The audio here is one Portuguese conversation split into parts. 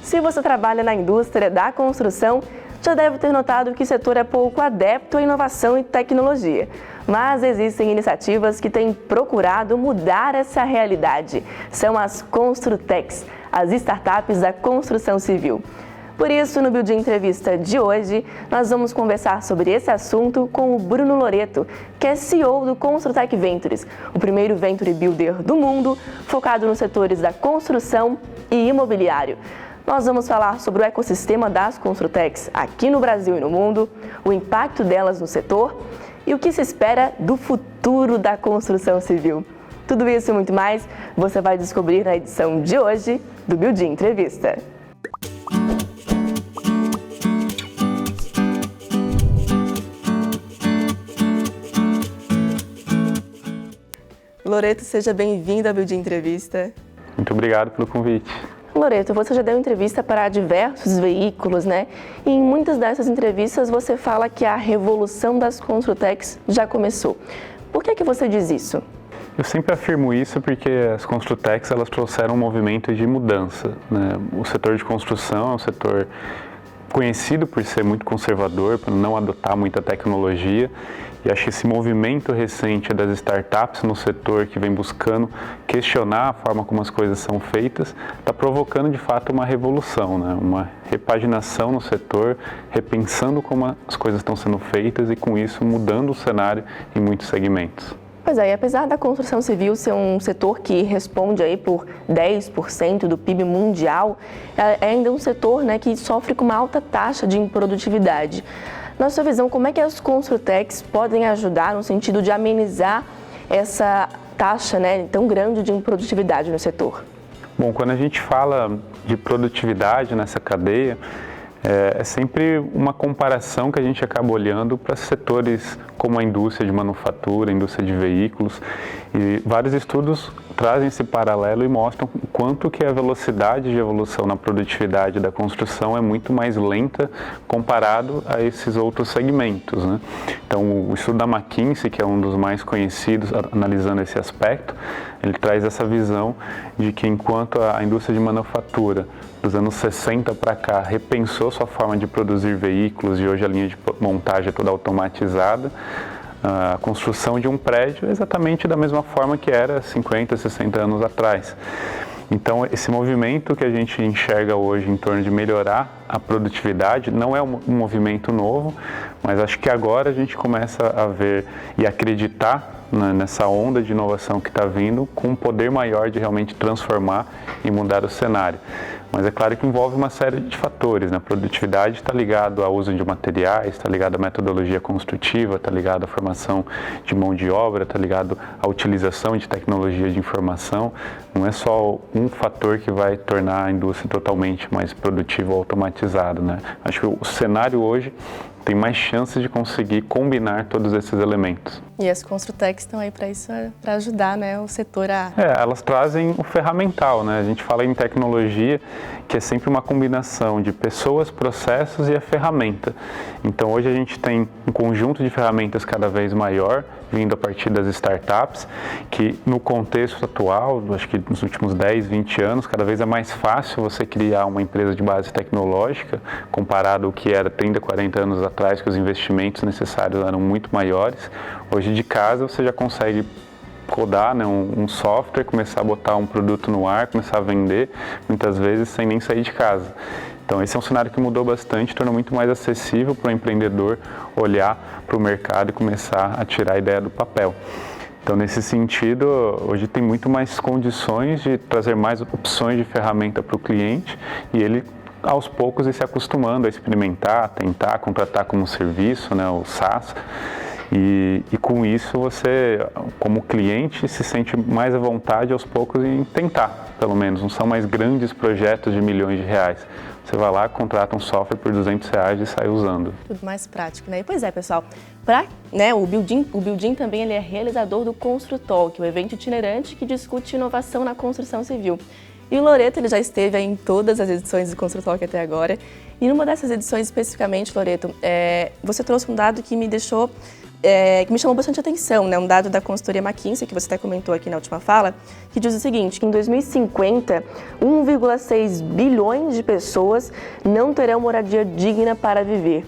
Se você trabalha na indústria da construção, já deve ter notado que o setor é pouco adepto à inovação e tecnologia. Mas existem iniciativas que têm procurado mudar essa realidade. São as Construtecs, as startups da construção civil. Por isso, no Building Entrevista de hoje, nós vamos conversar sobre esse assunto com o Bruno Loreto, que é CEO do Construtec Ventures, o primeiro venture builder do mundo, focado nos setores da construção e imobiliário. Nós vamos falar sobre o ecossistema das Construtecs aqui no Brasil e no mundo, o impacto delas no setor e o que se espera do futuro da construção civil. Tudo isso e muito mais você vai descobrir na edição de hoje do Building Entrevista. Loreto, seja bem-vindo ao Building Entrevista. Muito obrigado pelo convite. Loreto, você já deu entrevista para diversos veículos, né? E em muitas dessas entrevistas você fala que a revolução das Construtecs já começou. Por que você diz isso? Eu sempre afirmo isso porque as Construtecs elas trouxeram um movimento de mudança, né? O setor de construção é um setor conhecido por ser muito conservador, por não adotar muita tecnologia. E acho que esse movimento recente das startups no setor que vem buscando questionar a forma como as coisas são feitas, está provocando de fato uma revolução, né? Uma repaginação no setor, repensando como as coisas estão sendo feitas e com isso mudando o cenário em muitos segmentos. Pois é, e apesar da construção civil ser um setor que responde aí por 10% do PIB mundial, é ainda um setor, né, que sofre com uma alta taxa de improdutividade. Na sua visão, como é que as Construtecs podem ajudar no sentido de amenizar essa taxa, né, tão grande de improdutividade no setor? Bom, quando a gente fala de produtividade nessa cadeia, é sempre uma comparação que a gente acaba olhando para setores como a indústria de manufatura, a indústria de veículos, e vários estudos trazem esse paralelo e mostram o quanto que a velocidade de evolução na produtividade da construção é muito mais lenta comparado a esses outros segmentos, né? Então, o estudo da McKinsey, que é um dos mais conhecidos analisando esse aspecto, ele traz essa visão de que enquanto a indústria de manufatura dos anos 60 para cá repensou sua forma de produzir veículos e hoje a linha de montagem é toda automatizada, a construção de um prédio é exatamente da mesma forma que era 50, 60 anos atrás. Então, esse movimento que a gente enxerga hoje em torno de melhorar a produtividade não é um movimento novo, mas acho que agora a gente começa a ver e acreditar nessa onda de inovação que está vindo com um poder maior de realmente transformar e mudar o cenário. Mas é claro que envolve uma série de fatores, né? A produtividade está ligado ao uso de materiais, está ligado à metodologia construtiva, está ligado à formação de mão de obra, está ligado à utilização de tecnologia de informação. Não é só um fator que vai tornar a indústria totalmente mais produtiva ou automatizada, né? Acho que o cenário hoje tem mais chances de conseguir combinar todos esses elementos. E as Construtecs estão aí para isso, para ajudar, né, o setor a... Elas trazem o ferramental, né? A gente fala em tecnologia, que é sempre uma combinação de pessoas, processos e a ferramenta. Então hoje a gente tem um conjunto de ferramentas cada vez maior, vindo a partir das startups, que no contexto atual, acho que nos últimos 10, 20 anos, cada vez é mais fácil você criar uma empresa de base tecnológica, comparado ao que era 30, 40 anos atrás, que os investimentos necessários eram muito maiores. Hoje de casa você já consegue codar, né, um software, começar a botar um produto no ar, começar a vender, muitas vezes sem nem sair de casa. Então esse é um cenário que mudou bastante, tornou muito mais acessível para o empreendedor olhar para o mercado e começar a tirar a ideia do papel. Então nesse sentido, hoje tem muito mais condições de trazer mais opções de ferramenta para o cliente e ele aos poucos ir se acostumando a experimentar, tentar, contratar como serviço, né, o SaaS. E com isso você, como cliente, se sente mais à vontade aos poucos em tentar, pelo menos. Não são mais grandes projetos de milhões de reais. Você vai lá, contrata um software por R$200 e sai usando. Tudo mais prático, né? E pois é, pessoal, o Building também ele é realizador do Construtalk, o evento itinerante que discute inovação na construção civil. E o Loreto ele já esteve aí em todas as edições do Construtalk até agora. E numa dessas edições especificamente, Loreto, você trouxe um dado que me deixou que me chamou bastante atenção, né? Um dado da consultoria McKinsey, que você até comentou aqui na última fala, que diz o seguinte, que em 2050, 1,6 bilhões de pessoas não terão moradia digna para viver,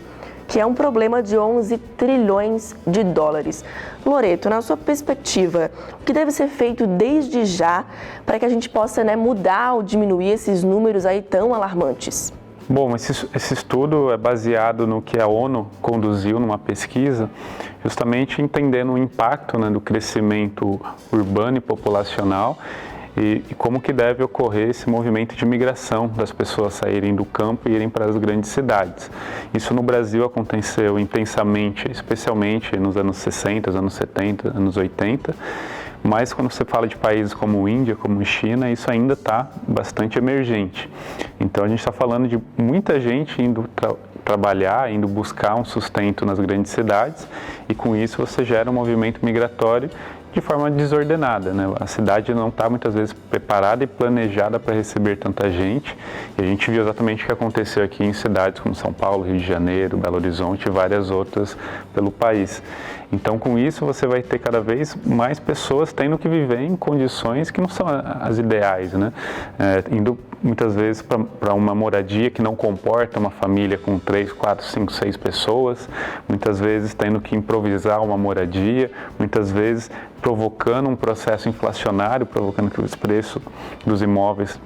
que é um problema de 11 trilhões de dólares. Loreto, na sua perspectiva, o que deve ser feito desde já para que a gente possa, né, mudar ou diminuir esses números aí tão alarmantes? Bom, esse estudo é baseado no que a ONU conduziu numa pesquisa, justamente entendendo o impacto, né, do crescimento urbano e populacional e como que deve ocorrer esse movimento de migração das pessoas saírem do campo e irem para as grandes cidades. Isso no Brasil aconteceu intensamente, especialmente nos anos 60, anos 70, anos 80, mas quando você fala de países como Índia, como China, isso ainda está bastante emergente. Então a gente está falando de muita gente indo trabalhar, indo buscar um sustento nas grandes cidades e com isso você gera um movimento migratório de forma desordenada, né? A cidade não está muitas vezes preparada e planejada para receber tanta gente e a gente viu exatamente o que aconteceu aqui em cidades como São Paulo, Rio de Janeiro, Belo Horizonte e várias outras pelo país. Então, com isso, você vai ter cada vez mais pessoas tendo que viver em condições que não são as ideais, né? Indo muitas vezes para uma moradia que não comporta uma família com 3, 4, 5, 6 pessoas, muitas vezes tendo que improvisar uma moradia, muitas vezes provocando um processo inflacionário, provocando que os preços dos imóveis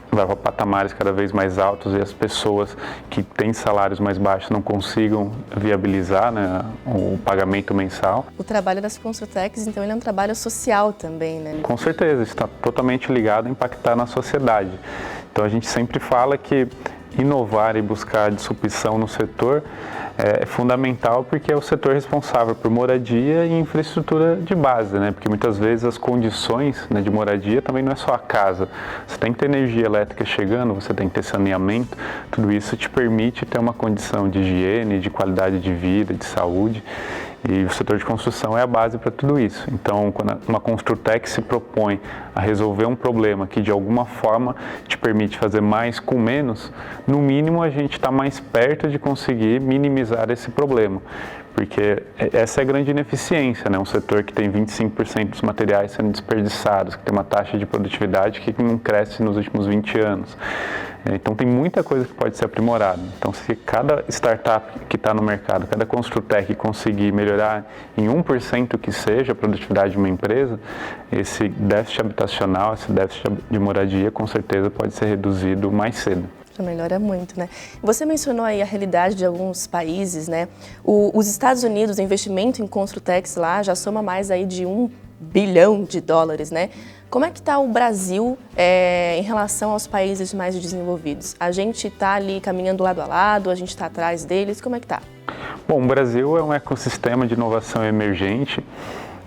vai para patamares cada vez mais altos e as pessoas que têm salários mais baixos não consigam viabilizar, né, o pagamento mensal. O trabalho das Construtecs, então, ele é um trabalho social também, né? Com certeza, está totalmente ligado a impactar na sociedade. Então a gente sempre fala que inovar e buscar disrupção no setor é fundamental porque é o setor responsável por moradia e infraestrutura de base, né? Porque muitas vezes as condições, né, de moradia também não é só a casa. Você tem que ter energia elétrica chegando, você tem que ter saneamento, tudo isso te permite ter uma condição de higiene, de qualidade de vida, de saúde. E o setor de construção é a base para tudo isso. Então, quando uma Construtec se propõe a resolver um problema que de alguma forma te permite fazer mais com menos, no mínimo a gente está mais perto de conseguir minimizar esse problema. Porque essa é a grande ineficiência, né? Um setor que tem 25% dos materiais sendo desperdiçados, que tem uma taxa de produtividade que não cresce nos últimos 20 anos. Então tem muita coisa que pode ser aprimorada. Então se cada startup que está no mercado, cada Construtec conseguir melhorar em 1% que seja a produtividade de uma empresa, esse déficit habitacional, esse déficit de moradia com certeza pode ser reduzido mais cedo. Melhora muito, né? Você mencionou aí a realidade de alguns países, né? Os Estados Unidos, o investimento em Construtecs lá já soma mais aí de 1 bilhão de dólares, né? Como é que está o Brasil em relação aos países mais desenvolvidos? A gente está ali caminhando lado a lado, a gente está atrás deles, como é que está? Bom, o Brasil é um ecossistema de inovação emergente.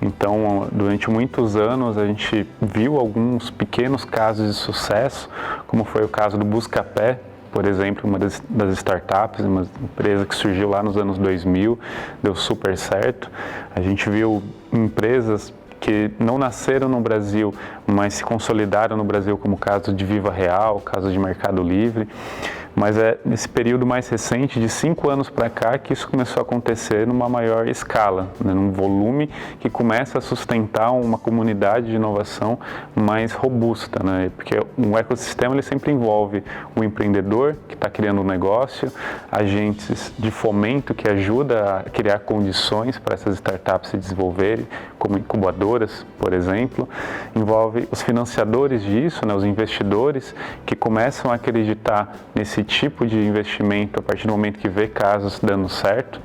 Então, durante muitos anos, a gente viu alguns pequenos casos de sucesso, como foi o caso do Buscapé, por exemplo, uma das startups, uma empresa que surgiu lá nos anos 2000, deu super certo. A gente viu empresas que não nasceram no Brasil, mas se consolidaram no Brasil, como o caso de Viva Real, o caso de Mercado Livre. Mas é nesse período mais recente, de 5 anos para cá, que isso começou a acontecer numa maior escala, né, num volume que começa a sustentar uma comunidade de inovação mais robusta, né, porque um ecossistema ele sempre envolve o empreendedor que está criando um negócio, agentes de fomento que ajuda a criar condições para essas startups se desenvolverem, como incubadoras, por exemplo, envolve os financiadores disso, né, os investidores que começam a acreditar nesse tipo de investimento a partir do momento que vê casos dando certo,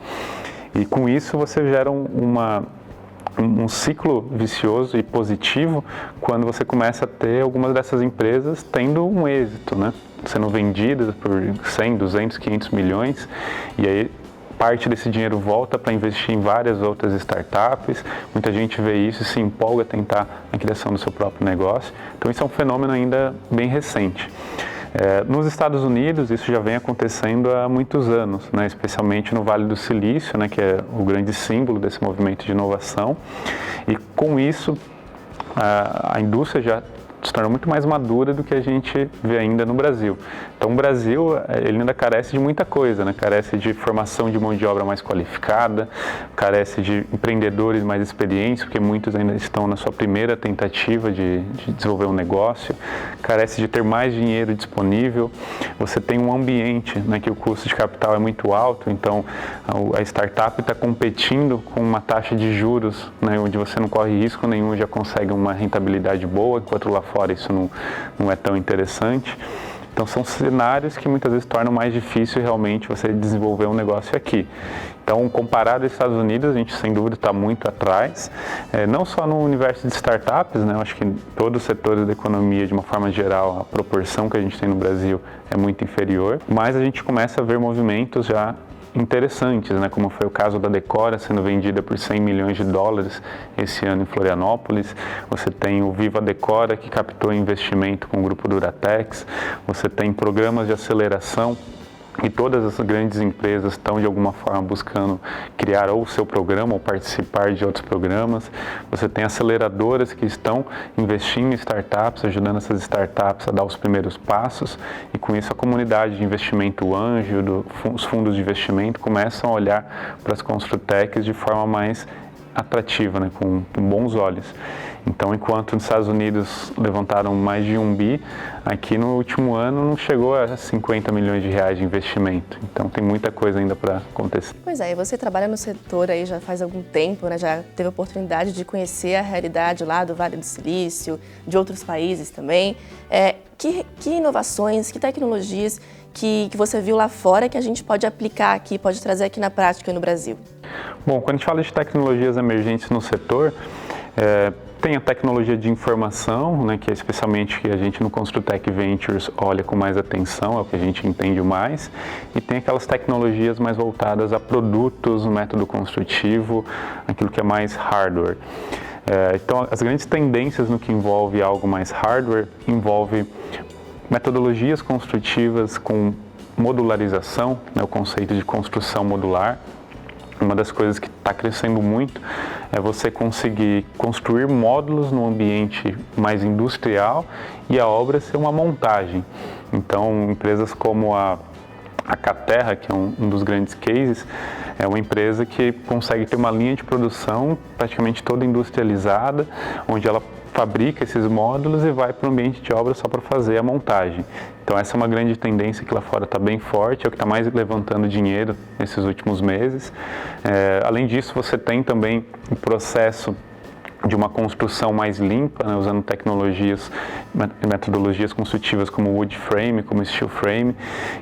e com isso você gera um ciclo vicioso e positivo quando você começa a ter algumas dessas empresas tendo um êxito, né? Sendo vendidas por 100, 200, 500 milhões, e aí parte desse dinheiro volta para investir em várias outras startups. Muita gente vê isso e se empolga a tentar a criação do seu próprio negócio. Então isso é um fenômeno ainda bem recente. Nos Estados Unidos, isso já vem acontecendo há muitos anos, né, especialmente no Vale do Silício, né, que é o grande símbolo desse movimento de inovação. E com isso, a indústria já se torna muito mais madura do que a gente vê ainda no Brasil. Então o Brasil, ele ainda carece de muita coisa, né? Carece de formação de mão de obra mais qualificada, carece de empreendedores mais experientes, porque muitos ainda estão na sua primeira tentativa de desenvolver um negócio, carece de ter mais dinheiro disponível. Você tem um ambiente, né, que o custo de capital é muito alto, então a startup está competindo com uma taxa de juros, né, onde você não corre risco nenhum, já consegue uma rentabilidade boa, enquanto lá fora isso não é tão interessante. Então são cenários que muitas vezes tornam mais difícil realmente você desenvolver um negócio aqui. Então, comparado aos Estados Unidos, a gente sem dúvida está muito atrás, não só no universo de startups, né? Eu acho que em todos os setores da economia, de uma forma geral, a proporção que a gente tem no Brasil é muito inferior, mas a gente começa a ver movimentos já interessantes, né? Como foi o caso da Decora sendo vendida por 100 milhões de dólares esse ano em Florianópolis. Você tem o Viva Decora, que captou investimento com o grupo Duratex. Você tem programas de aceleração e todas as grandes empresas estão de alguma forma buscando criar ou o seu programa ou participar de outros programas. Você tem aceleradoras que estão investindo em startups, ajudando essas startups a dar os primeiros passos, e com isso a comunidade de investimento anjo, os fundos de investimento começam a olhar para as Construtechs de forma mais atrativa, né, com bons olhos. Então, enquanto nos Estados Unidos levantaram mais de 1 bi, aqui no último ano não chegou a 50 milhões de reais de investimento. Então, tem muita coisa ainda para acontecer. Pois é, e você trabalha no setor aí já faz algum tempo, né? Já teve a oportunidade de conhecer a realidade lá do Vale do Silício, de outros países também. Que inovações, que tecnologias que você viu lá fora que a gente pode aplicar aqui, pode trazer aqui na prática no Brasil? Bom, quando a gente fala de tecnologias emergentes no setor, tem a tecnologia de informação, né, que é especialmente que a gente no Construtech Ventures olha com mais atenção, é o que a gente entende mais, e tem aquelas tecnologias mais voltadas a produtos, método construtivo, aquilo que é mais hardware. Então, as grandes tendências no que envolve algo mais hardware envolve metodologias construtivas com modularização, né, o conceito de construção modular. Uma das coisas que está crescendo muito é você conseguir construir módulos num ambiente mais industrial e a obra ser uma montagem. Então, empresas como a Caterra, que é um dos grandes cases, é uma empresa que consegue ter uma linha de produção praticamente toda industrializada, onde ela fabrica esses módulos e vai para o ambiente de obra só para fazer a montagem. Então essa é uma grande tendência que lá fora está bem forte, é o que está mais levantando dinheiro nesses últimos meses. Além disso, você tem também o processo de uma construção mais limpa, né, usando tecnologias, metodologias construtivas como wood frame, como steel frame,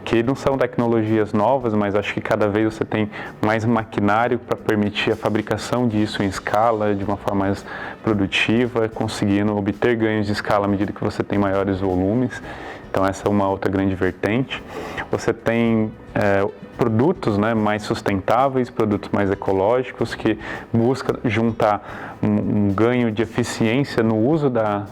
que não são tecnologias novas, mas acho que cada vez você tem mais maquinário para permitir a fabricação disso em escala, de uma forma mais produtiva, conseguindo obter ganhos de escala à medida que você tem maiores volumes. Então essa é uma outra grande vertente. Você tem produtos, né, mais sustentáveis, produtos mais ecológicos, que busca juntar um ganho de eficiência no uso da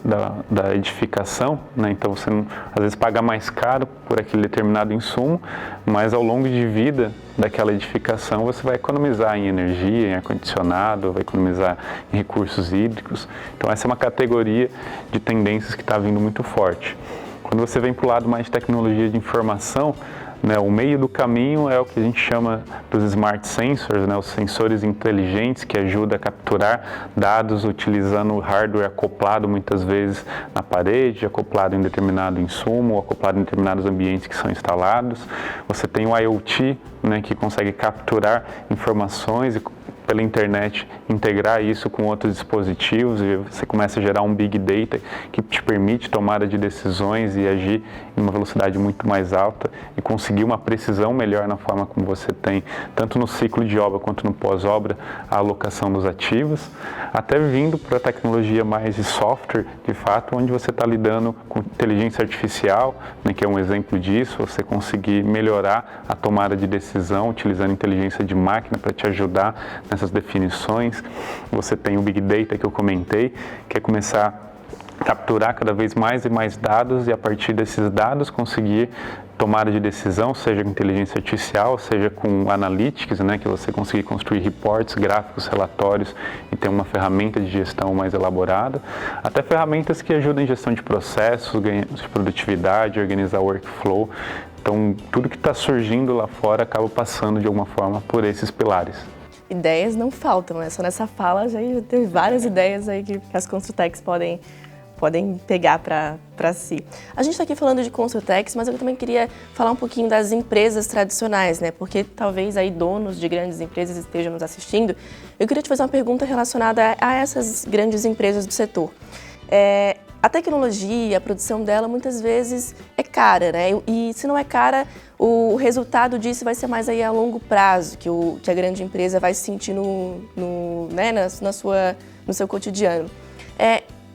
edificação, né? Então você às vezes paga mais caro por aquele determinado insumo, mas ao longo de vida daquela edificação você vai economizar em energia, em ar-condicionado, vai economizar em recursos hídricos. Então essa é uma categoria de tendências que está vindo muito forte. Quando você vem para o lado mais de tecnologia de informação, né, o meio do caminho é o que a gente chama dos smart sensors, né, os sensores inteligentes que ajudam a capturar dados utilizando hardware acoplado muitas vezes na parede, acoplado em determinado insumo, acoplado em determinados ambientes que são instalados. Você tem o IoT, né, que consegue capturar informações e pela internet integrar isso com outros dispositivos, e você começa a gerar um big data que te permite tomada de decisões e agir em uma velocidade muito mais alta e conseguir uma precisão melhor na forma como você tem, tanto no ciclo de obra quanto no pós-obra, a alocação dos ativos, até vindo para a tecnologia mais de software, de fato, onde você está lidando com inteligência artificial, né, que é um exemplo disso, você conseguir melhorar a tomada de decisão utilizando inteligência de máquina para te ajudar nessas definições. Você tem o Big Data que eu comentei, que é começar capturar cada vez mais e mais dados e a partir desses dados conseguir tomada de decisão, seja com inteligência artificial, seja com analytics, né, que você conseguir construir reports, gráficos, relatórios e ter uma ferramenta de gestão mais elaborada, até ferramentas que ajudam em gestão de processos, de produtividade, organizar o workflow. Então, tudo que está surgindo lá fora acaba passando de alguma forma por esses pilares. Ideias não faltam, né? Só nessa fala já teve várias ideias aí que as Construtecs podem pegar para si. A gente está aqui falando de Construtecs, mas eu também queria falar um pouquinho das empresas tradicionais, né? Porque talvez aí donos de grandes empresas estejam nos assistindo. Eu queria te fazer uma pergunta relacionada a essas grandes empresas do setor. A tecnologia, a produção dela muitas vezes é cara, né? E se não é cara, o resultado disso vai ser mais aí a longo prazo, que a grande empresa vai se sentir no seu cotidiano.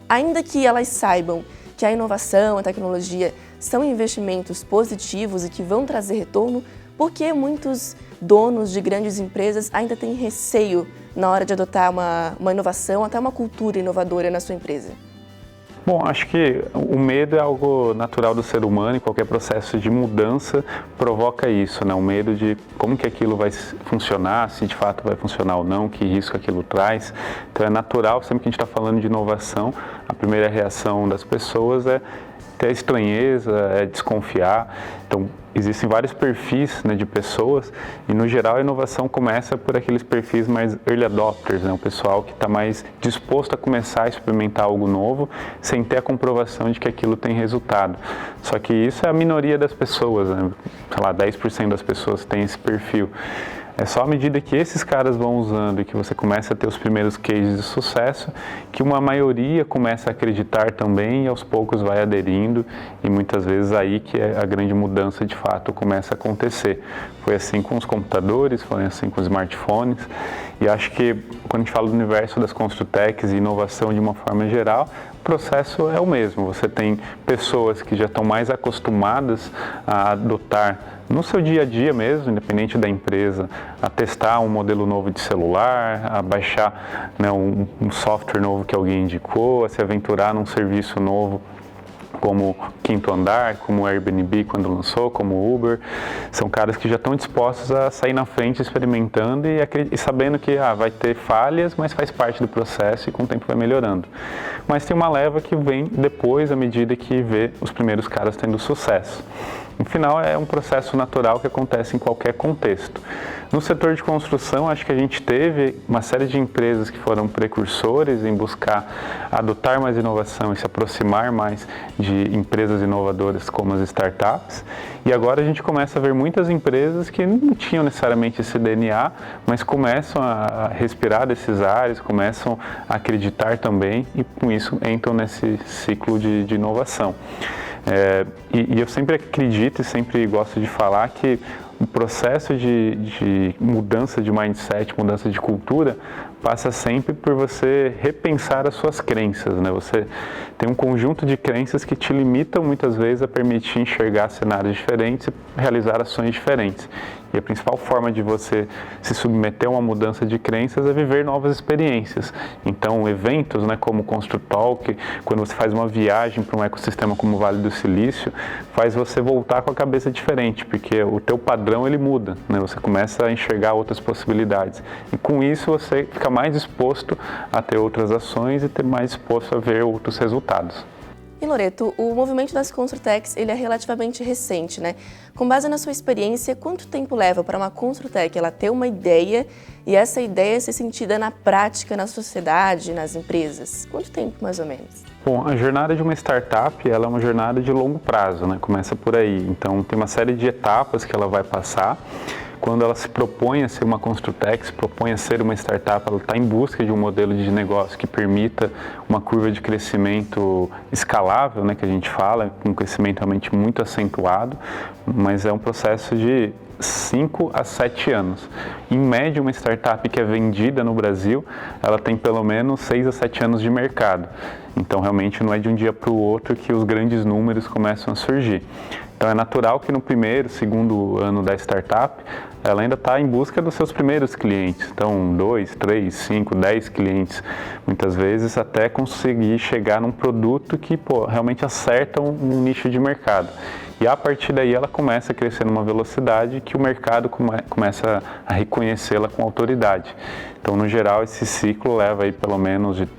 Ainda que elas saibam que a inovação, a tecnologia são investimentos positivos e que vão trazer retorno, por que muitos donos de grandes empresas ainda têm receio na hora de adotar uma inovação, até uma cultura inovadora na sua empresa? Bom, acho que o medo é algo natural do ser humano e qualquer processo de mudança provoca isso, né? O medo de como que aquilo vai funcionar, se de fato vai funcionar ou não, que risco aquilo traz. Então é natural, sempre que a gente está falando de inovação, a primeira reação das pessoas é ter estranheza, é desconfiar. Então, existem vários perfis, né, de pessoas e, no geral, a inovação começa por aqueles perfis mais early adopters, né, o pessoal que está mais disposto a começar a experimentar algo novo sem ter a comprovação de que aquilo tem resultado. Só que isso é a minoria das pessoas, né, sei lá, 10% das pessoas têm esse perfil. É só à medida que esses caras vão usando e que você começa a ter os primeiros cases de sucesso, que uma maioria começa a acreditar também e aos poucos vai aderindo e muitas vezes aí que a grande mudança de fato começa a acontecer. Foi assim com os computadores, foi assim com os smartphones e acho que quando a gente fala do universo das Construtecs e inovação de uma forma geral, o processo é o mesmo. Você tem pessoas que já estão mais acostumadas a adotar no seu dia a dia mesmo, independente da empresa, a testar um modelo novo de celular, a baixar, né, um software novo que alguém indicou, a se aventurar num serviço novo como Quinto Andar, como o Airbnb quando lançou, como o Uber. São caras que já estão dispostos a sair na frente experimentando e sabendo que vai ter falhas, mas faz parte do processo e com o tempo vai melhorando. Mas tem uma leva que vem depois, à medida que vê os primeiros caras tendo sucesso. No final, é um processo natural que acontece em qualquer contexto. No setor de construção, acho que a gente teve uma série de empresas que foram precursores em buscar adotar mais inovação e se aproximar mais de empresas inovadoras como as startups. E agora a gente começa a ver muitas empresas que não tinham necessariamente esse DNA, mas começam a respirar desses ares, começam a acreditar também e com isso entram nesse ciclo de inovação. E eu sempre acredito e sempre gosto de falar que o processo de mudança de mindset, mudança de cultura, passa sempre por você repensar as suas crenças, né? Você tem um conjunto de crenças que te limitam muitas vezes a permitir enxergar cenários diferentes e realizar ações diferentes. E a principal forma de você se submeter a uma mudança de crenças é viver novas experiências. Então, eventos, né, como o Construtalk, quando você faz uma viagem para um ecossistema como o Vale do Silício, faz você voltar com a cabeça diferente, porque o teu padrão ele muda, né? Você começa a enxergar outras possibilidades. E com isso você fica mais disposto a ter outras ações e ter mais disposto a ver outros resultados. E Loreto, o movimento das Construtecs ele é relativamente recente, né? Com base na sua experiência, quanto tempo leva para uma Construtec ela ter uma ideia e essa ideia ser sentida na prática, na sociedade, nas empresas? Quanto tempo, mais ou menos? Bom, a jornada de uma startup ela é uma jornada de longo prazo, né? Começa por aí. Então, tem uma série de etapas que ela vai passar. Quando ela se propõe a ser uma Construtec, se propõe a ser uma startup, ela está em busca de um modelo de negócio que permita uma curva de crescimento escalável, né, que a gente fala, um crescimento realmente muito acentuado, mas é um processo de 5 a 7 anos. Em média, uma startup que é vendida no Brasil, ela tem pelo menos 6 a 7 anos de mercado. Então, realmente, não é de um dia para o outro que os grandes números começam a surgir. Então é natural que no primeiro, segundo ano da startup, ela ainda está em busca dos seus primeiros clientes. Então 2, 3, 5, 10 clientes, muitas vezes até conseguir chegar num produto que realmente acerta um nicho de mercado. E a partir daí ela começa a crescer numa velocidade que o mercado começa a reconhecê-la com autoridade. Então, no geral, esse ciclo leva aí pelo menos de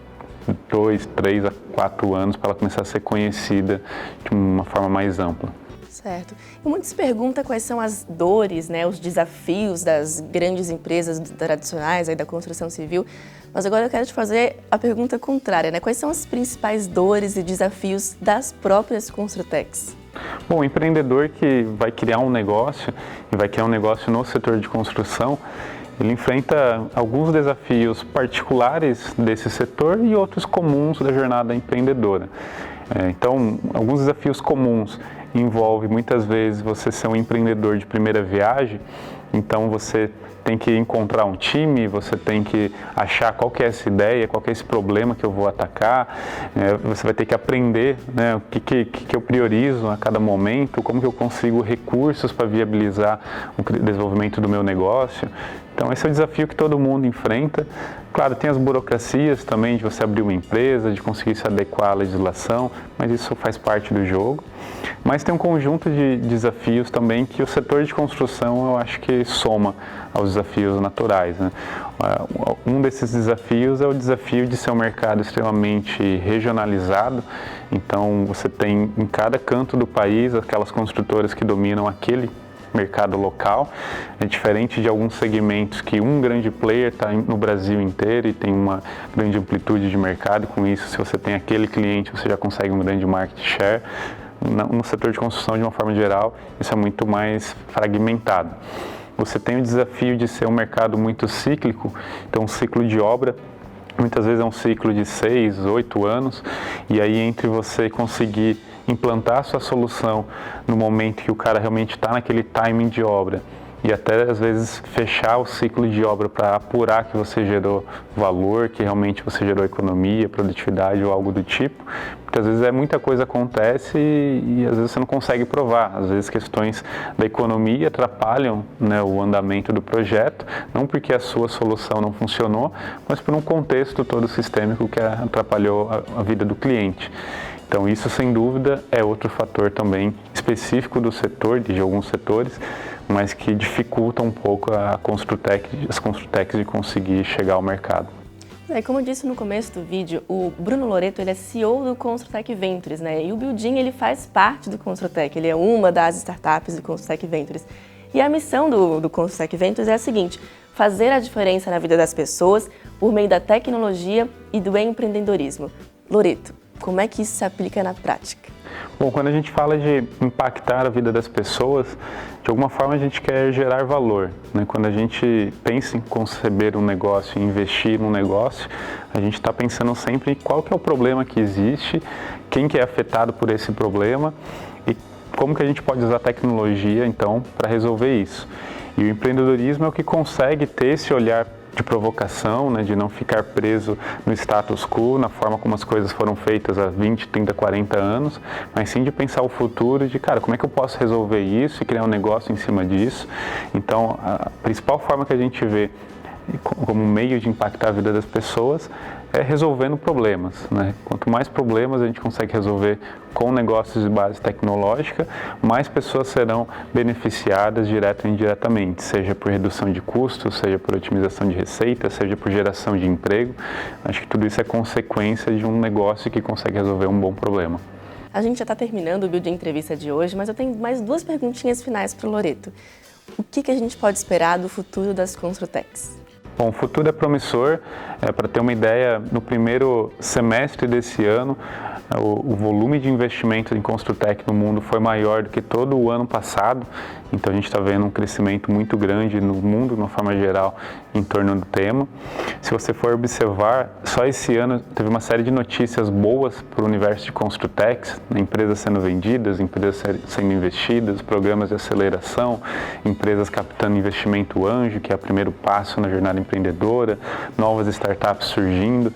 2, 3 a 4 anos para ela começar a ser conhecida de uma forma mais ampla. Certo. E muito se pergunta quais são as dores, né, os desafios das grandes empresas tradicionais aí da construção civil. Mas agora eu quero te fazer a pergunta contrária, né? Quais são as principais dores e desafios das próprias Construtechs? Bom, o empreendedor que vai criar um negócio e vai criar um negócio no setor de construção, ele enfrenta alguns desafios particulares desse setor e outros comuns da jornada empreendedora. Então, alguns desafios comuns envolvem muitas vezes você ser um empreendedor de primeira viagem, então você tem que encontrar um time, você tem que achar qual que é essa ideia, qual que é esse problema que eu vou atacar, você vai ter que aprender, né, o que eu priorizo a cada momento, como que eu consigo recursos para viabilizar o desenvolvimento do meu negócio. Então esse é o desafio que todo mundo enfrenta. Claro, tem as burocracias também de você abrir uma empresa, de conseguir se adequar à legislação, mas isso faz parte do jogo. Mas tem um conjunto de desafios também que o setor de construção eu acho que soma aos desafios naturais, né? Um desses desafios é o desafio de ser um mercado extremamente regionalizado. Então você tem em cada canto do país aquelas construtoras que dominam aquele mercado local. É diferente de alguns segmentos que um grande player está no Brasil inteiro e tem uma grande amplitude de mercado. Com isso, se você tem aquele cliente, você já consegue um grande market share. No setor de construção, de uma forma geral, isso é muito mais fragmentado. Você tem o desafio de ser um mercado muito cíclico, então um ciclo de obra muitas vezes é um ciclo de 6, 8 anos, e aí entre você conseguir implantar a sua solução no momento que o cara realmente está naquele timing de obra e até às vezes fechar o ciclo de obra para apurar que você gerou valor, que realmente você gerou economia, produtividade ou algo do tipo. Porque às vezes muita coisa acontece e às vezes você não consegue provar. Às vezes questões da economia atrapalham, né, o andamento do projeto, não porque a sua solução não funcionou, mas por um contexto todo sistêmico que atrapalhou a vida do cliente. Então isso, sem dúvida, é outro fator também específico do setor, de alguns setores, mas que dificulta um pouco as Construtechs de conseguir chegar ao mercado. Como eu disse no começo do vídeo, o Bruno Loreto ele é CEO do Construtech Ventures, né? E o Building ele faz parte do Construtech, ele é uma das startups do Construtech Ventures. E a missão do Construtech Ventures é a seguinte: fazer a diferença na vida das pessoas por meio da tecnologia e do empreendedorismo. Loreto, como é que isso se aplica na prática? Bom, quando a gente fala de impactar a vida das pessoas, de alguma forma a gente quer gerar valor, né? Quando a gente pensa em conceber um negócio, em investir num negócio, a gente está pensando sempre em qual que é o problema que existe, quem que é afetado por esse problema e como que a gente pode usar a tecnologia, então, para resolver isso. E o empreendedorismo é o que consegue ter esse olhar de provocação, né, de não ficar preso no status quo, na forma como as coisas foram feitas há 20, 30, 40 anos, mas sim de pensar o futuro, de, cara, como é que eu posso resolver isso e criar um negócio em cima disso. Então, a principal forma que a gente vê como meio de impactar a vida das pessoas é resolvendo problemas, né? Quanto mais problemas a gente consegue resolver com negócios de base tecnológica, mais pessoas serão beneficiadas direta ou indiretamente, seja por redução de custos, seja por otimização de receita, seja por geração de emprego. Acho que tudo isso é consequência de um negócio que consegue resolver um bom problema. A gente já está terminando o Build Entrevista de hoje, mas eu tenho mais 2 perguntinhas finais para o Loreto. O que a gente pode esperar do futuro das Construtechs? Bom, o futuro é promissor. Para ter uma ideia, no primeiro semestre desse ano, o volume de investimento em Construtech no mundo foi maior do que todo o ano passado. Então a gente está vendo um crescimento muito grande no mundo, de uma forma geral, em torno do tema. Se você for observar, só esse ano teve uma série de notícias boas para o universo de Construtechs, né? Empresas sendo vendidas, empresas sendo investidas, programas de aceleração, empresas captando investimento anjo, que é o primeiro passo na jornada empreendedora, novas startups surgindo.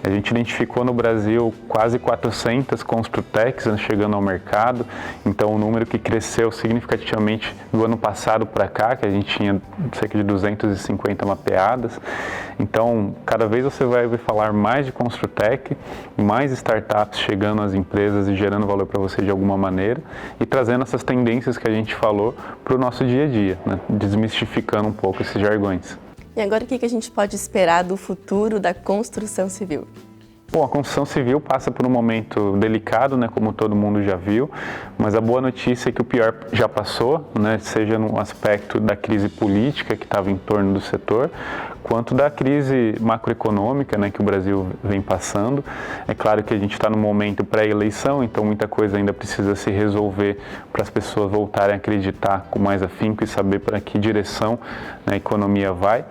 A gente identificou no Brasil quase 400 Construtecs chegando ao mercado, então um número que cresceu significativamente do ano passado para cá, que a gente tinha cerca de 250 mapeadas. Então, cada vez você vai ouvir falar mais de Construtec, mais startups chegando às empresas e gerando valor para você de alguma maneira e trazendo essas tendências que a gente falou para o nosso dia a dia, né? Desmistificando um pouco esses jargões. E agora o que a gente pode esperar do futuro da construção civil? Bom, a construção civil passa por um momento delicado, né, como todo mundo já viu, mas a boa notícia é que o pior já passou, né, seja no aspecto da crise política que estava em torno do setor, quanto da crise macroeconômica, né, que o Brasil vem passando. É claro que a gente está no momento pré-eleição, então muita coisa ainda precisa se resolver para as pessoas voltarem a acreditar com mais afinco e saber para que direção, né, a economia vai,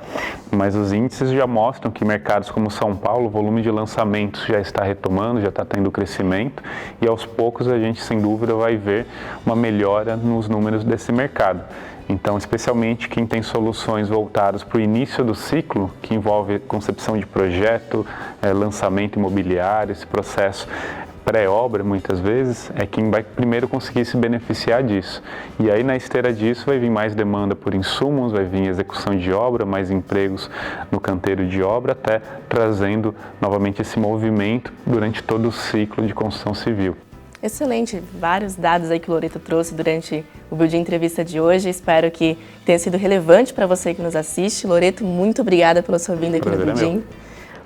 mas os índices já mostram que mercados como São Paulo, o volume de lançamentos já está retomando, já está tendo crescimento e aos poucos a gente sem dúvida vai ver uma melhora nos números desse mercado. Então, especialmente quem tem soluções voltadas para o início do ciclo, que envolve concepção de projeto, lançamento imobiliário, esse processo pré-obra, muitas vezes, é quem vai primeiro conseguir se beneficiar disso. E aí, na esteira disso, vai vir mais demanda por insumos, vai vir execução de obra, mais empregos no canteiro de obra, até trazendo novamente esse movimento durante todo o ciclo de construção civil. Excelente, vários dados aí que o Loreto trouxe durante o Building Entrevista de hoje. Espero que tenha sido relevante para você que nos assiste. Loreto, muito obrigada pela sua vinda aqui no Building.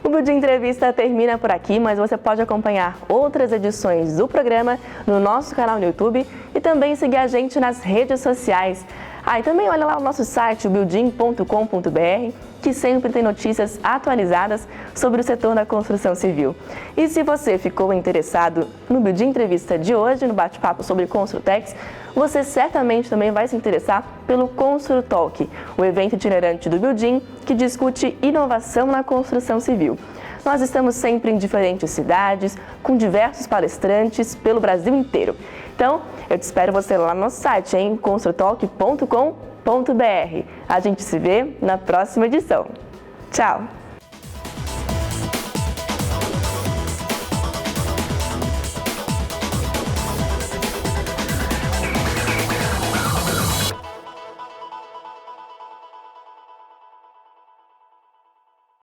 O Building Entrevista termina por aqui, mas você pode acompanhar outras edições do programa no nosso canal no YouTube e também seguir a gente nas redes sociais. E também olha lá o nosso site, building.com.br, que sempre tem notícias atualizadas sobre o setor da construção civil. E se você ficou interessado no Building Entrevista de hoje, no bate-papo sobre Construtecs, você certamente também vai se interessar pelo Construtalk, o evento itinerante do Building que discute inovação na construção civil. Nós estamos sempre em diferentes cidades, com diversos palestrantes pelo Brasil inteiro. Então, eu te espero você lá no nosso site, em construtalk.com.br. A gente se vê na próxima edição. Tchau!